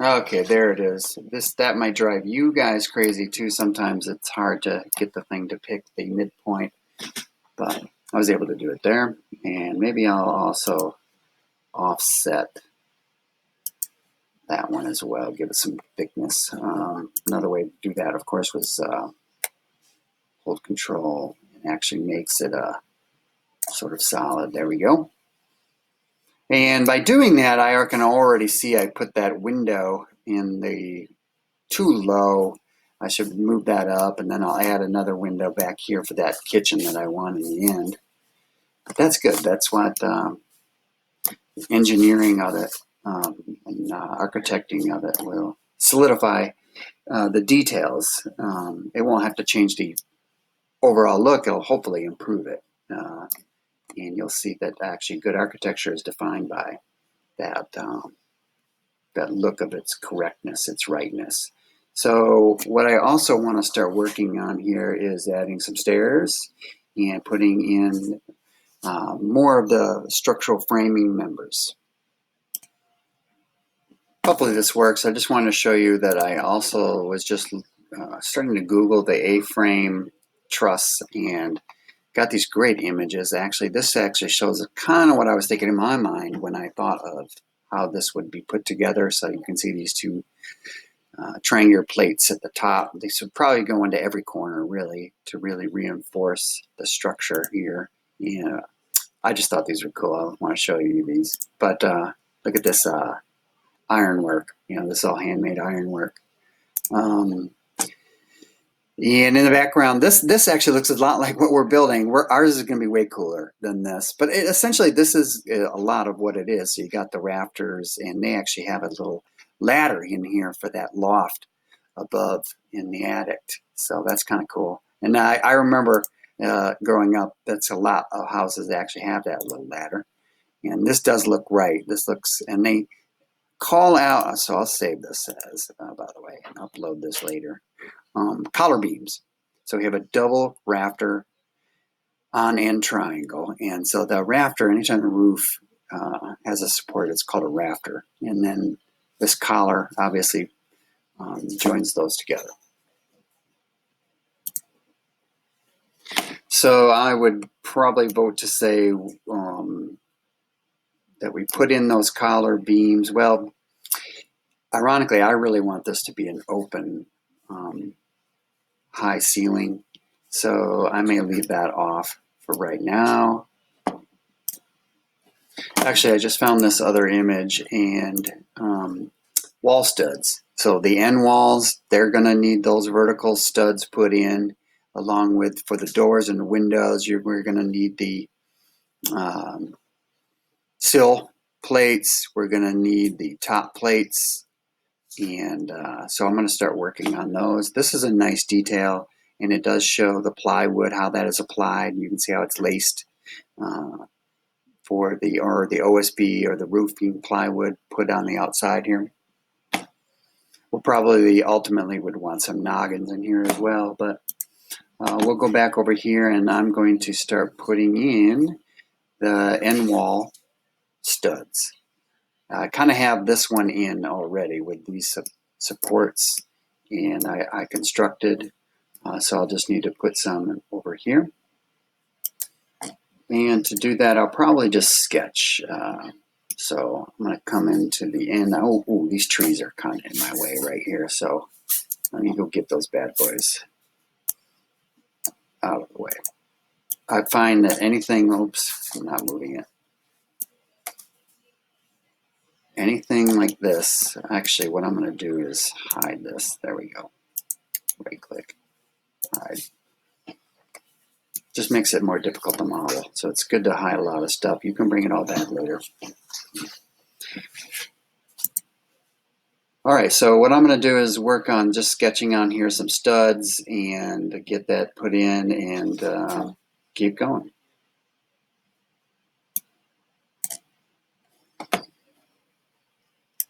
Okay, there it is. That might drive you guys crazy too. Sometimes it's hard to get the thing to pick the midpoint, but I was able to do it there. And maybe I'll also offset that one as well, give it some thickness. Another way to do that, of course, was hold Control and actually makes it a sort of solid. There we go. And by doing that, I can already see I put that window in the too low. I should move that up, and then I'll add another window back here for that kitchen that I want in the end. But that's good. That's what engineering of it and architecting of it will solidify the details. It won't have to change the overall look. It'll hopefully improve it. And you'll see that actually good architecture is defined by that that look of its correctness, its rightness. So what I also want to start working on here is adding some stairs and putting in more of the structural framing members. Hopefully this works. I just wanted to show you that I also was just starting to Google the A-Frame Truss and got these great images. Actually, this actually shows kind of what I was thinking in my mind when I thought of how this would be put together. So you can see these two triangular plates at the top. These would probably go into every corner really to really reinforce the structure here. Yeah, I just thought these were cool. I want to show you these. But look at this ironwork. This is all handmade ironwork. And in the background, this actually looks a lot like what we're building. Ours is going to be way cooler than this. But essentially, this is a lot of what it is. So you got the rafters, and they actually have a little ladder in here for that loft above in the attic. So that's kind of cool. And I remember growing up, that's a lot of houses that actually have that little ladder. And this does look right. This looks, and they call out, so I'll save this as, by the way, and upload this later. Collar beams. So we have a double rafter on end triangle. And so the rafter, anytime the roof has a support, it's called a rafter. And then this collar obviously joins those together. So I would probably vote to say that we put in those collar beams. Well, ironically, I really want this to be an open high ceiling. So I may leave that off for right now. Actually, I just found this other image and wall studs. So the end walls, they're going to need those vertical studs put in along with for the doors and the windows. We're going to need the sill plates. We're going to need the top plates. And so I'm going to start working on those. This is a nice detail, and it does show the plywood, how that is applied. You can see how it's laced for the OSB or the roofing plywood put on the outside here. We'll probably ultimately would want some noggins in here as well, but we'll go back over here, and I'm going to start putting in the end wall studs. I kind of have this one in already with these supports, and I constructed, so I'll just need to put some over here. And to do that, I'll probably just sketch. So I'm going to come into the end. Oh, these trees are kind of in my way right here, so let me go get those bad boys out of the way. I find that anything, oops, I'm not moving it. Anything like this, actually what I'm going to do is hide this. There we go. Right click, hide. Just makes it more difficult to model. So it's good to hide a lot of stuff. You can bring it all back later. All right, so what I'm going to do is work on just sketching on here some studs and get that put in and keep going.